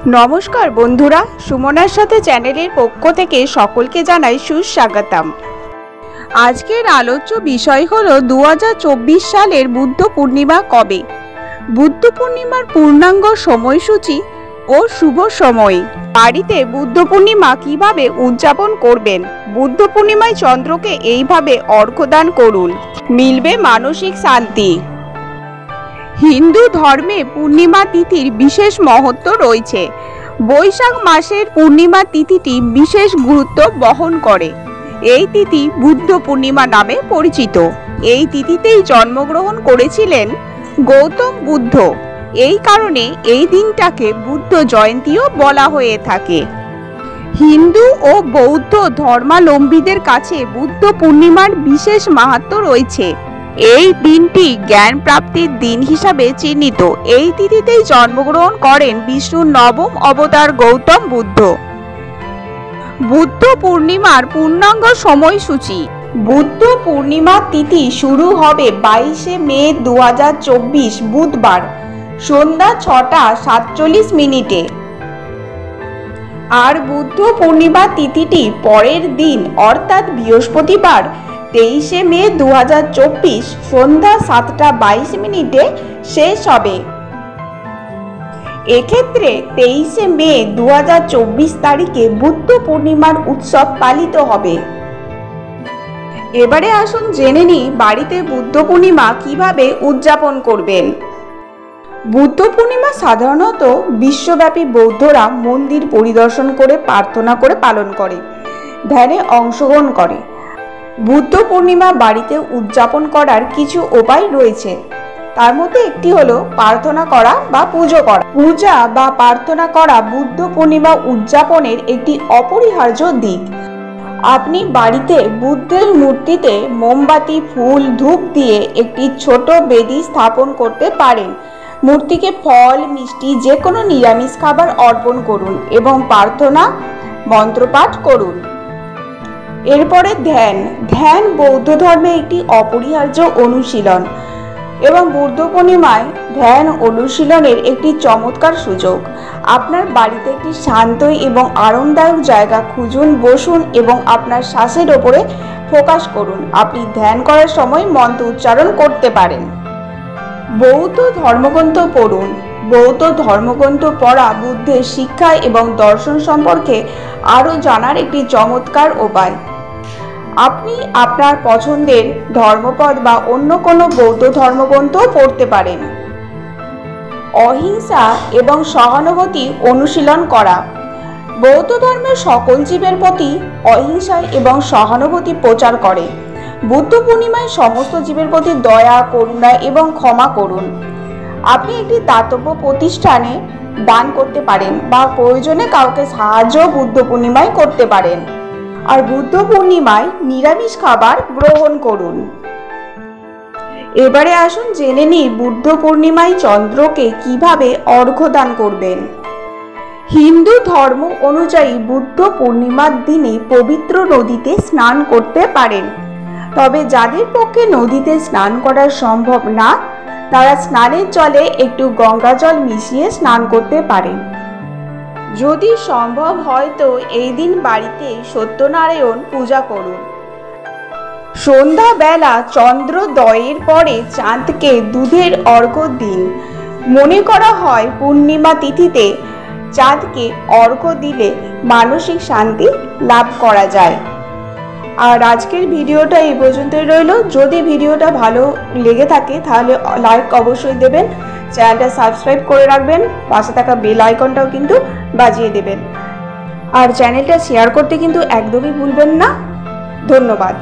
নমস্কার বন্ধুরা, সুমনার সাথে চ্যানেলের পক্ষ থেকে সকলকে জানাই সুস্বাগতম। আজকের আলোচ্য বিষয় হলো 2024 সালের বুদ্ধ পূর্ণিমা কবে। বুদ্ধ পূর্ণিমার পূর্ণাঙ্গ সময়সূচি ও শুভ সময়। বাড়িতে বুদ্ধ পূর্ণিমা কিভাবে উদযাপন করবেন। বুদ্ধ পূর্ণিমায় চন্দ্রকে এইভাবে অর্ঘ্যদান করুন, মিলবে মানসিক শান্তি। হিন্দু ধর্মে পূর্ণিমা তিথির বিশেষ মহত্ব রয়েছে। বৈশাখ মাসের পূর্ণিমা তিথিটি বিশেষ গুরুত্ব বহন করে। এই তিথি বুদ্ধ পূর্ণিমা নামে পরিচিত। এই তিথিতেই জন্মগ্রহণ করেছিলেন গৌতম বুদ্ধ। এই কারণে এই দিনটাকে বুদ্ধ জয়ন্তীও বলা হয়ে থাকে। হিন্দু ও বৌদ্ধ ধর্মাবলম্বীদের কাছে বুদ্ধ পূর্ণিমার বিশেষ মাহাত্ম্য রয়েছে। এই দিনটি জ্ঞান প্রাপ্তির দিন হিসাবে চিহ্নিত। এই তিথিতেই জন্মগ্রহণ করেন বিষ্ণুর নবম অবতার গৌতম বুদ্ধ। বুদ্ধ পূর্ণিমার পূর্ণাঙ্গ সময়সূচি। বুদ্ধ পূর্ণিমা তিথি শুরু হবে 22 মে 2024 বুধবার সন্ধ্যা 6টা 47 মিনিটে। আর বুদ্ধ পূর্ণিমা তিথিটি পরের দিন অর্থাৎ বৃহস্পতিবার 23 মে 2024 সন্ধ্যা 7টা 22 মিনিটে শেষ হবে। এক্ষেত্রে 23 মে 2024 তারিখে বুদ্ধ পূর্ণিমার উৎসব পালিত হবে। এবারে আসুন জেনে নিই বাড়িতে বুদ্ধ পূর্ণিমা কিভাবে উদযাপন করবেন। বুদ্ধ পূর্ণিমা সাধারণত বিশ্বব্যাপী বৌদ্ধরা মন্দির পরিদর্শন করে প্রার্থনা করে পালন করে, ধ্যানে অংশগ্রহণ করে। বুদ্ধ পূর্ণিমা বাড়িতে উদযাপন করার কিছু উপায় রয়েছে। তার মধ্যে একটি হলো প্রার্থনা করা বা পুজো করা। পূজা বা প্রার্থনা করা বুদ্ধ পূর্ণিমা উদযাপনের একটি অপরিহার্য দিক। আপনি বাড়িতে বুদ্ধের মূর্তিতে মোমবাতি, ফুল, ধূপ দিয়ে একটি ছোট বেদি স্থাপন করতে পারেন। মূর্তিকে ফল, মিষ্টি, যে কোনো নিরামিষ খাবার অর্পণ করুন এবং প্রার্থনা মন্ত্রপাঠ করুন। এরপরে ধ্যান বৌদ্ধ ধর্মে একটি অপরিহার্য অনুশীলন এবং বুদ্ধ পূর্ণিমায় ধ্যান অনুশীলনের একটি চমৎকার সুযোগ। আপনার বাড়িতে একটি শান্ত এবং আরামদায়ক জায়গা খুঁজুন, বসুন এবং আপনার শ্বাসের ওপরে ফোকাস করুন। আপনি ধ্যান করার সময় মন্ত্র উচ্চারণ করতে পারেন। বৌদ্ধ ধর্মগ্রন্থ পড়ুন। বৌদ্ধ ধর্মগ্রন্থ পড়া বুদ্ধের শিক্ষা এবং দর্শন সম্পর্কে আরও জানার একটি চমৎকার উপায়। আপনি আপনার পছন্দের ধর্মপদ বা অন্য কোনো বৌদ্ধ ধর্মগ্রন্থ পড়তে পারেন। অহিংসা এবং সহানুভূতি অনুশীলন করা। বৌদ্ধ ধর্মের সকল জীবের প্রতি অহিংসা এবং সহানুভূতি প্রচার করে। বুদ্ধ পূর্ণিমায় সমস্ত জীবের প্রতি দয়া, করুণা এবং ক্ষমা করুন। আপনি একটি দাতব্য প্রতিষ্ঠানে দান করতে পারেন বা প্রয়োজনে কাউকে সাহায্য বুদ্ধ পূর্ণিমায় করতে পারেন। আর বুদ্ধ পূর্ণিমায় নিরামিষ খাবার গ্রহণ করুন। এবারে আসুন জেনে নিই বুদ্ধ পূর্ণিমায় চন্দ্রকে কিভাবে অর্ঘ্যদান করবেন। হিন্দু ধর্ম অনুযায়ী বুদ্ধ পূর্ণিমার দিনে পবিত্র নদীতে স্নান করতে পারেন। তবে যাদের পক্ষে নদীতে স্নান করা সম্ভব না, তারা স্নানের জলে একটু গঙ্গা জল মিশিয়ে স্নান করতে পারেন। যদি সম্ভব হয় তো এই দিন বাড়িতে সত্যনারায়ণ পূজা করুন। সন্ধ্যাবেলা চন্দ্রোদয়ের পরে চাঁদকে দুধের অর্ঘ্য দিন। মনে করা হয় পূর্ণিমা তিথিতে চাঁদকে অর্ঘ্য দিলে মানসিক শান্তি লাভ করা যায়। আর আজকের ভিডিওটা এই পর্যন্তই রইল। যদি ভিডিওটা ভালো লেগে থাকে তাহলে লাইক অবশ্যই দেবেন, চ্যানেলটা সাবস্ক্রাইব করে রাখবেন, পাশে থাকা বেল আইকনটাও কিন্তু বাজিয়ে দেবেন। আর চ্যানেলটা শেয়ার করতে কিন্তু একদমই ভুলবেন না। ধন্যবাদ।